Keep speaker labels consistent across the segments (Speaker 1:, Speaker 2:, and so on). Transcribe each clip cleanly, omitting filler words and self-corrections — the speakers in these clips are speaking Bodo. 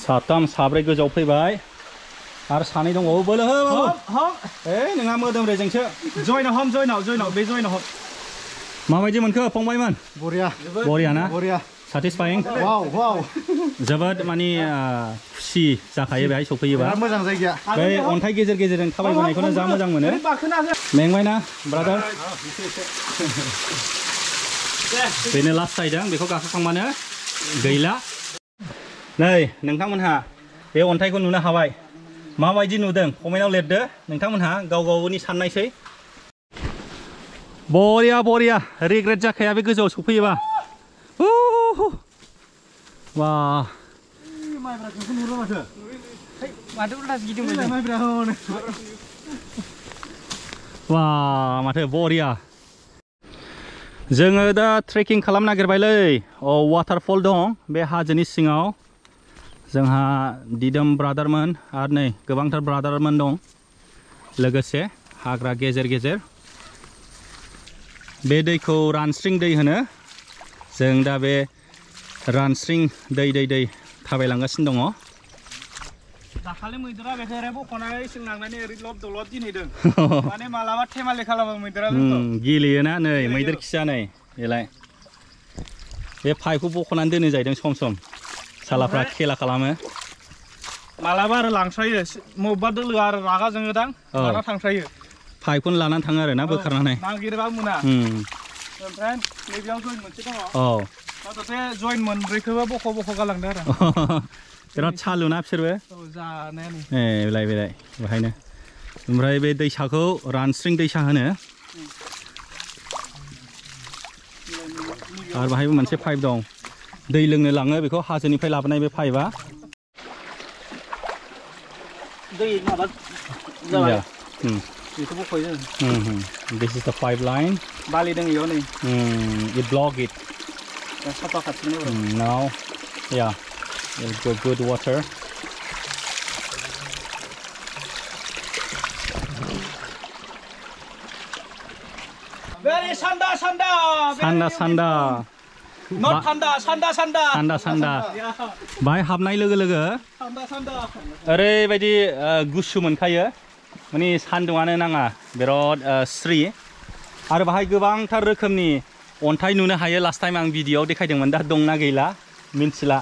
Speaker 1: साथाम साब्रै गोजौआव फैबाय आरो सानै दंबावो बोलो हो बाबु नोंहा मोदोम रेजेंसो जयनाव हम जयनाव बे जयनाव हम माबायदि मोनखो फंबायमोन बरिया ना satisfying wow जोबोद माने खुसि जाखायो बेहाय सफैयोबा मोजां जायगाया बे अन्थाइ गेजेर गेजेरजों थाबायबोनायखौनो जा मोजां मोनो मेंबायना ब्रादार बेनो लास्ट साइडजों बेखौ गाखोखांबानो गैला नै नोंथांमोनहा बे अन्थाइखौ नुनो हाबाय माबायदि नुदों कमेन्टआव लिरदो नोंथांमोनहा गाव गावनि साननायसै बरिया रिग्रेट जाखाया बे गोजौआव सफैयोबा Wah. Wah, माथो बरिया जोङो दा ट्रेकिं खालामनो नागिरबायलै वाटारफल दं बे हाजोनि सिङाव जोंहा दिदोम ब्रादारमोन आरो नै गोबांथार ब्रादारमोन दं लोगोसे हाग्रा गेजेर गेजेर बे दैखौ रानस्रिं दै होनो जों दा बे रानस्रिं दै थाबायलांगासिनो दङ दाखालि मैदेरा बेखौ बखनानै सिंनांनानै ओरै लब दलद दिनैदों माने मालाबा थेमालि खालामो मैदेरा गेलेयोना नै मैदेर खिया नै बेलाय बे पाइपखौ बखनानै दोनो जाहैदों सम सम सालाफ्रा खेला खालामो मालाबा आरो लांस्रायो मबेबा दोलोआ आरो रागा जोङोदां लाना थांस्रायो पाइपखौनो लानानै थाङो आरो ना बोखारनानै नागिरबा मोना ओमफ्राय नैबेयाव जइन मोनसे दङ नाथाय जइन मोनब्रैखौबो बख गालांदों आरो बिराद सालुना बिसोरबो जानायानो बेलाय बेहायनो ओमफ्राय बे दैसाखौ रानस्रिं दैसा होनो आरो बाहायबो मोनसे पाइप दं दै लोंनो लाङो बेखौ हाजोनिफ्राय लाबोनाय बे पाइपआ दै माबा जाबाय बेखौ बखयो this is the pipeline बालि दं इयाव नै it block it साफा खाथिनो now yeah it'll go good water very sanda not sanda बाय हाबनाय लोगो लोगो ओरैबायदि गुसु मोनखायो माने सान्दुंआनो नाङा बिराद स्रि आरो बाहाय गोबांथार रोखोमनि अन्थाइ नुनो हायो लास्ट टाइम आं भिडिअआव देखायदोंमोन दा दंना गैला मिन्थिला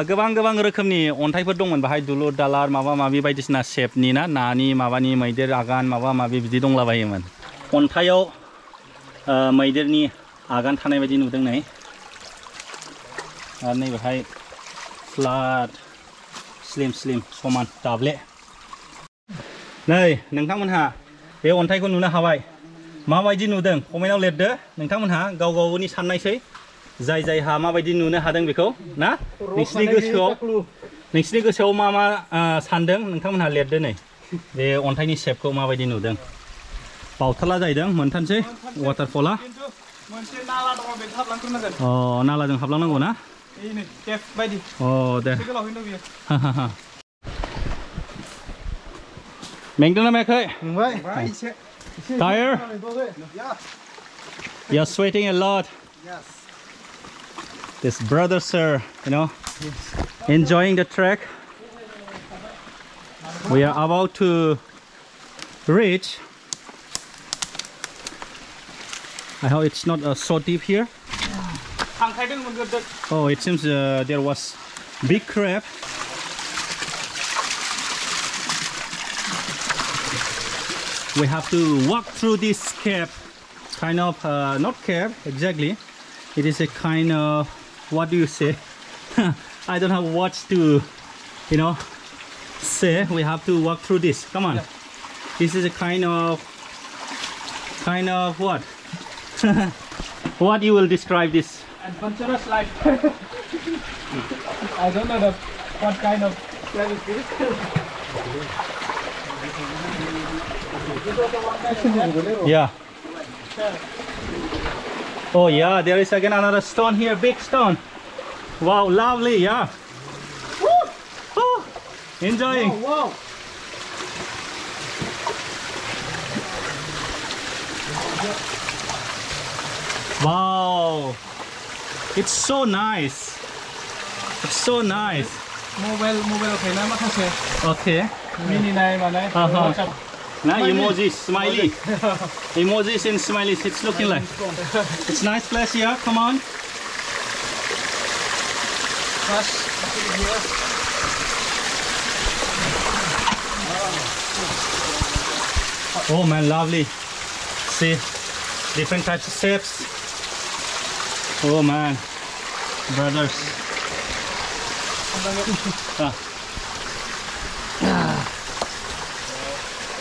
Speaker 1: गोबां रोखोमनि अन्थाइफोर दंमोन बाहाय दुलुर दालार माबा माबि बायदिसिना शेपनि ना नानि माबानि मैदेर आगान माबा माबि बिदि दंलाबायोमोन अन्थाइयाव मैदेरनि आगान थानाय बायदि नुदों नै आरो नैबेहाय फ्लाट स्लिम समान दाब्ले नै नोंथांमोनहा बे अन्थाइखौ नुनो हाबाय माबायदि नुदों कमेन्टआव लिरदो नोंथांमोनहा गाव गावनि साननायसै जायहा माबायदि नुनो हादों बेखौ ना नोंसिनि गोसोआव मा सानदों नोंथांमोनहा लिरदो नै बे अन्थाइनि शेपखौ माबायदि नुदों बावथारला जाहैदों मोनथामसै वाटारफला नालाजों हाबलांनांगौ ना दे मेंदोंना मेङाखै tired you're sweating a lot this brother sir enjoying the trek we are about to reach I hope it's not so deep here oh it seems there was big crab we have to walk through this cave kind of not cave exactly it is a kind of what do you say I don't have words to say we have to walk through this come on this is a kind of what what you will describe this adventurous life I don't know what kind of life is this yeah oh yeah there is again another stone here big stone wow lovely yeah woo! Oh, enjoying wow. Wow it's so nice So nice.
Speaker 2: Mobile kayna makase.
Speaker 1: Okay.
Speaker 2: Mini na malay.
Speaker 1: Now emojis, smiley. Emojis and smileys. It's looking like. It's nice place here. Come on. Oh man, lovely. See, different types of shapes. Oh man, brothers.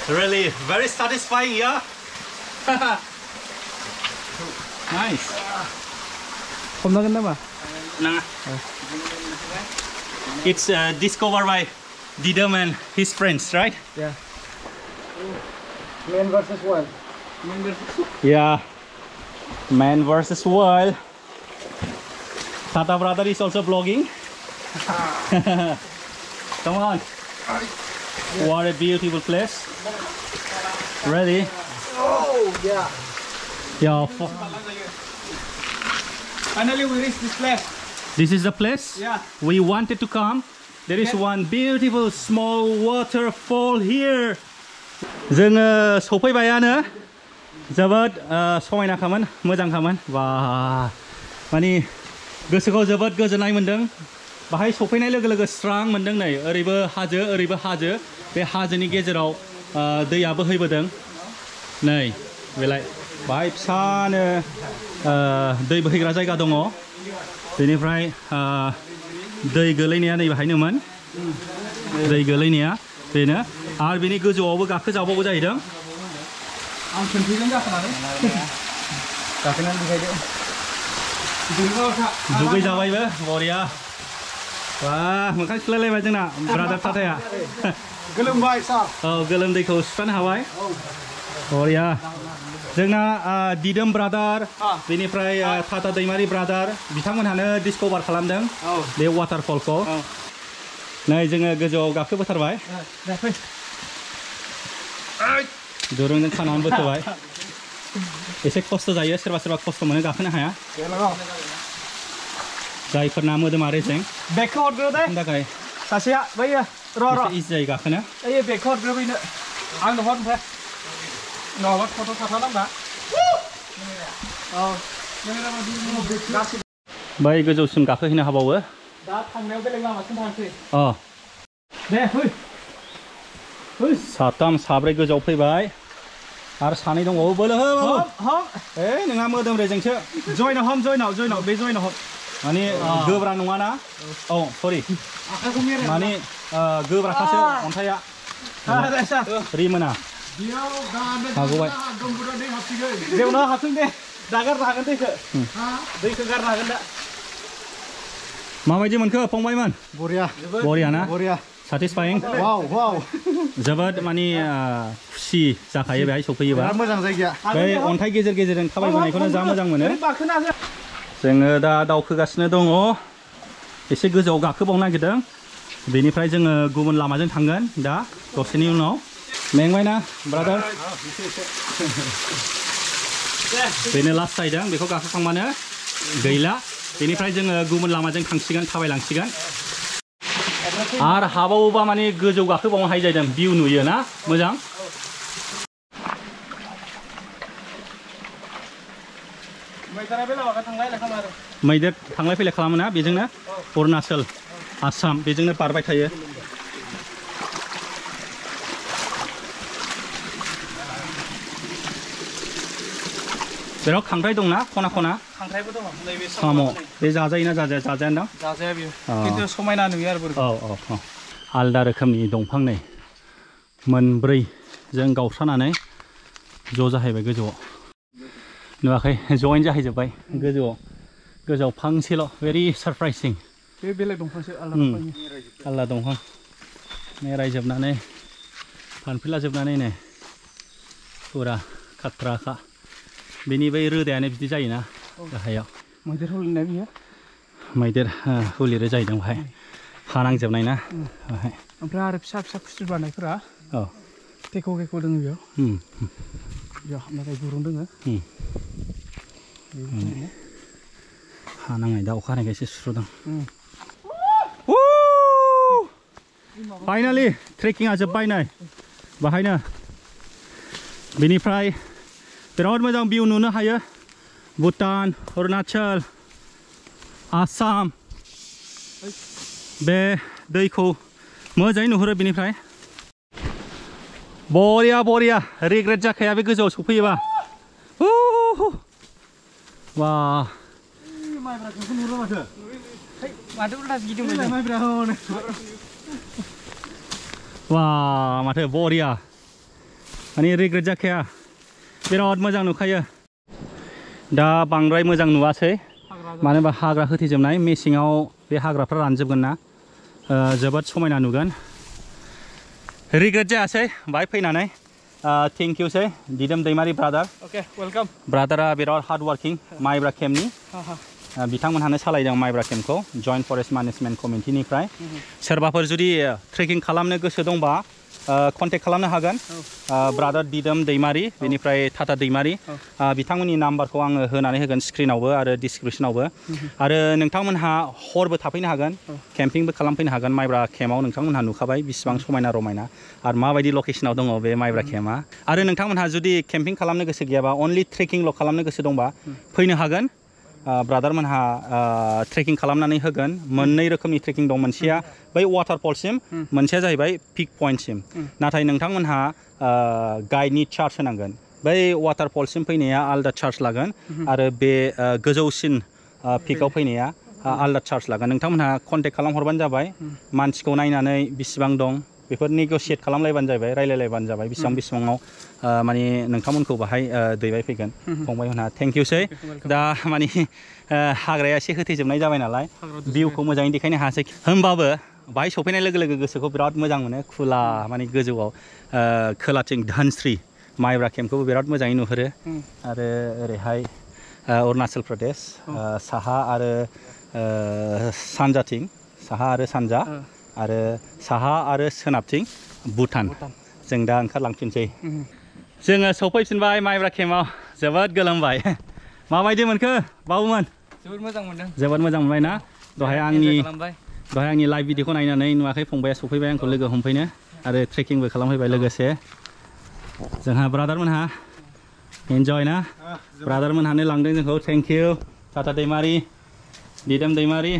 Speaker 1: Really, very satisfying, yeah. Nice. Nah. It's discovered by Didam and his friends, right?
Speaker 2: Yeah. Man versus world.
Speaker 1: Yeah. Man versus world. Tata brother is also vlogging. Come on. What a beautiful place. Ready?
Speaker 2: Oh yeah.
Speaker 1: Yeah.
Speaker 2: Finally we reached this place.
Speaker 1: This is the place.
Speaker 2: Yeah.
Speaker 1: We wanted to come. There is one beautiful small waterfall here. जोङो सफैबायानो जोबोद समायनाखामोन मोजांखामोन बा माने गोसोखौ जोबोद गोजोननाय मोनदों बाहाय सफैनाय लोगो लोगो स्रां मोनदों नै ओरैबो हाजो बे हाजोनि गेजेराव दैया बोहैबोदों नै बेलाय बाहाय फिसानो दै बोहैग्रा जायगा दङ बेनिफ्राय दै गोलैनाया नै बाहायनोमोन दै गोलैनाया बेनो आरो बेनि गोजौआवबो गाखोजाबावो जाहैदों
Speaker 2: आं खोन्थैजों गाखोनानै देखायदो
Speaker 1: दुगै जाबायबो बरिया बा मोखां सुलायलायबाय जोंना ब्रादार थाथाया
Speaker 2: गोलोमबाय सार
Speaker 1: औ गोलोमदैखौ सुस्रानो हाबाय बरिया जोंना दिदोम ब्रादार बेनिफ्राय थाथा दैमारि ब्रादार बिथांमोनहानो डिस्कभार खालामदों बे वाटारफलखौ नै जोङो गोजौआव गाखोबोथारबाय दुरुंजों खानानै बोथोबाय एसे खस्थ' जायो सोरबा खस्थ' मोनो गाखोनो हाया जायफोरना मोदोमा रेजें
Speaker 2: बेगखौ हरग्रो दे
Speaker 1: थाखाय
Speaker 2: सासेया बैयो र'
Speaker 1: इजि जायो गाखोनो
Speaker 2: ओइ बेगखौ हरग्रो बैनो आंनो हर ओमफ्राय नङाबा फट' थाथारनांगा
Speaker 1: बै गोजौसिम गाखोहैनो हाबावो
Speaker 2: दा थांनायाव बेलेग लामासिम थांसै दे फै
Speaker 1: साथाम साब्रै गोजौआव फैबाय आरो सानै दंबावो बोलो
Speaker 2: हम
Speaker 1: नोंहा मोदोम रेजेंसो
Speaker 2: जयनाव हम बे जयनाव हम
Speaker 1: माने गोब्रा नङाना औ सरि माने गोब्राखासो अन्थाइया रिमोना हागौबाय
Speaker 2: बेयावनो हाबथों दे दा गारनो हागोन दैखौ गारनो हागोन दा
Speaker 1: माबायदि मोनखो फंबायमोन बरिया ना satisfying
Speaker 2: wow
Speaker 1: जोबोद माने खुसि जाखायो बेहाय सफैयोबा
Speaker 2: मोजां जायगाया
Speaker 1: बे अन्थाइ गेजेरजों थाबायबोनायखौनो जा मोजां मोनो जोङो दा दावखोगासिनो दङ एसे गोजौआव गाखोबावनो नागिरदों बेनिफ्राय जोङो गुबुन लामाजों थांगोन दा दसेनि उनाव मेंबायना ब्रादार बेनो लास्ट जाहैदों बेखौ गाखोखांबानो गैला बेनिफ्राय जोङो गुबुन लामाजों थांसिगोन थाबायलांसिगोन आरो हाबावोबा माने गोजौ गाखोबावनो हायो जाहैदों भिउ नुयो ना मोजां मैदेर थांलाय फैलाय खालामो ना बेजोंनो अरुणाचल आसाम बेजोंनो बारबाय थायो जेराव खांख्राइ दंना खना
Speaker 2: खांख्राइबो दङ नैबे
Speaker 1: साम' बे जाजायोना जाजाया दां
Speaker 2: जाजाया बेयो खिन्थु समायना नुयो आरो
Speaker 1: औ आलदा रोखोमनि दंफां नै मोनब्रैजों गावस्रानानै ज' जाहैबाय गोजौआव नुवाखै जयेन जाहैजोब्बाय गोजौआव फांसेल' भेरि सारप्राइजिं
Speaker 2: बे बेलेग दंफांसो
Speaker 1: आलदा दंफां मेरायजोबनानै फानफिलाजोबनानै नै फुरा खाथ्राखा बेनि बै रोदायानो बिदि जायोना गाहायाव
Speaker 2: मैदेर हुलिनाय बियो
Speaker 1: मैदेर हुलिरो जाहैदों बाहाय हा नांजोबनाय ना बाहाय
Speaker 2: ओमफ्राय आरो फिसा खुस्रि बानायफोरा
Speaker 1: औ
Speaker 2: थेख' दङ बेयाव हाबनाय गुरुं दङ
Speaker 1: हा नांनाय दा अखा हानायखाय एसे सुस्र'दों फाइनालि ट्रेकिंआ जोब्बाय नै बाहायनो बेनिफ्राय बिराद मोजां भिउ नुनो हायो भुटान अरुणाचल आसाम बे दैखौ मोजाङै नुहुरो बेनिफ्राय बरिया बरिया रिग्रेट जाखाया बे गोजौआव सफैयोबा वा वा माथो बरिया माने रिग्रेट जाखाया बिराद मोजां नुखायो दा बांद्राय मोजां नुवासै मानो होनबा हाग्रा होथेजोबनाय मेसेङाव बे हाग्राफ्रा रानजोबगोन ना जोबोद समायना नुगोन रिग्रेट जायासै बाहाय फैनानै थेंक इउ सै दिदोम दैमारि ब्रादार
Speaker 2: ओके वेलकाम
Speaker 1: ब्रादारा बिराद हार्ड वार्किं माइब्रा केम्पनि बिथांमोनहानो सालायदों माइब्रा केम्पखौ जइन्ट फरेस्ट मेनेजमेन्ट कमिटिनिफ्राय सोरबाफोर जुदि ट्रेकिं खालामनो गोसो दंबा कन्टेक्ट खालामनो हागोन ब्रादार दिदोम दैमारि बेनिफ्राय टाटा दैमारि बिथांमोननि नाम्बारखौ आङो होनानै होगोन स्क्रिनावबो आरो डिसक्रिपसनावबो आरो नोंथांमोनहा हरबो थाफैनो हागोन केम्पिंबो खालामफैनो हागोन माइब्रा केम्पआव नोंथांमोनहा नुखाबाय बिसिबां समायना रमायना आरो माबायदि लकेसनाव दङ बे माइब्रा केम्पआ आरो नोंथांमोनहा जुदि केम्पिं खालामनो गोसो गैयाबा अनलि ट्रेकिंल' खालामनो गोसो दंबा फैनो हागोन ब्रादार मोनहा ट्रेकिं खालामनानै होगोन मोननै रोखोमनि ट्रेकिं दं मोनसेया बै वाटारफलसिम मोनसेया जाहैबाय पिक पइन्टसिम नाथाय नोंथांमोनहा गाइडनि चार्ज होनांगोन बै वाटारफलसिम फैनाया आलादा चार्ज लागोन आरो बे गोजौसिन पिकआव फैनाया आलादा चार्ज लागोन नोंथांमोनहा कन्टेक्ट खालामहरबानो जाबाय मानसिखौ नायनानै बिसिबां दं बेफोर नेगोसियेट खालामलायबानो जाबाय रायलायलायबानो जाबाय बिसिबाङाव माने नोंथांमोनखौ बाहाय दैबाय फैगोन फंबायमोनहा थेंक इउ सै दा माने हाग्राया एसे होथेजोबनाय जाबाय नालाय भिउखौ मोजाङै देखायनो हायासै होमबाबो बाहाय सफैनाय लोगो लोगो गोसोखौ बिराद मोजां मोनो खुला माने गोजौआव खोलाथिं धोनस्रि माइब्रा केम्पखौबो बिराद मोजाङै नुहुरो आरो ओरैहाय अरुणाचल प्रदेश साहा आरो सानजाथिं साहा आरो सानजा आरो साहा आरो सोनाबथिं भुटान जों दा ओंखारलांफिनसै जोङो सफैफिनबाय माइब्रा केम्पआव जोबोद गोलोमबाय माबायदि मोनखो बाबुमोन
Speaker 2: जोबोद मोजां मोनदों
Speaker 1: जोबोद मोजां मोनबाय ना दहाय आंनि लाइभ भिडिअखौ नायनानै नुवाखै फंबाया सफैबाय आंखौ लोगो हमफैनो आरो ट्रेकिंबो खालामफैबाय लोगोसे जोंहा ब्रादारमोनहा एन्जय ना ब्रादारमोनहानो लांदों जोंखौ थेंक इउ टाटा दैमारि दिदोम दैमारि